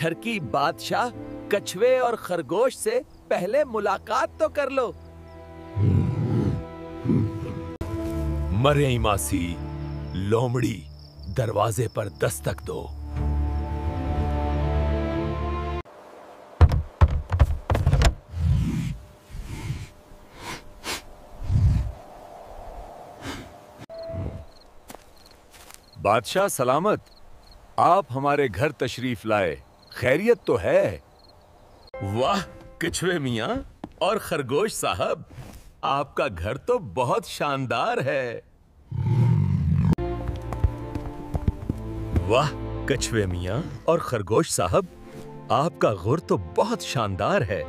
ठरकी बादशाह, कछुए और खरगोश से पहले मुलाकात तो कर लो। मरियम मासी, लोमड़ी, दरवाजे पर दस्तक दो। बादशाह सलामत, आप हमारे घर तशरीफ लाए, खैरियत तो है? वाह कछुए मियां और खरगोश साहब, आपका घर तो बहुत शानदार है। वाह कछुए मियां और खरगोश साहब, आपका घर तो बहुत शानदार है।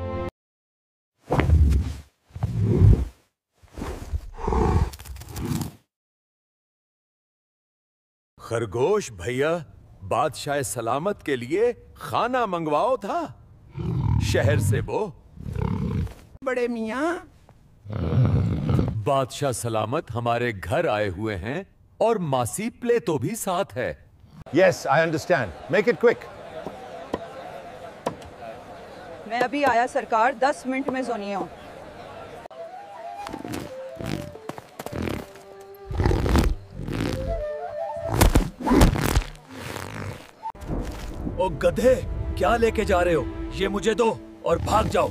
खरगोश भैया, बादशाह सलामत के लिए खाना मंगवाओ था शहर से वो। बड़े मियाँ, बादशाह सलामत हमारे घर आए हुए हैं और मासी प्लेटो भी साथ है। Yes, I understand. Make it quick. मैं अभी आया सरकार, 10 मिनट में जोनिया हूँ। ओ गधे, क्या लेके जा रहे हो? ये मुझे दो और भाग जाओ।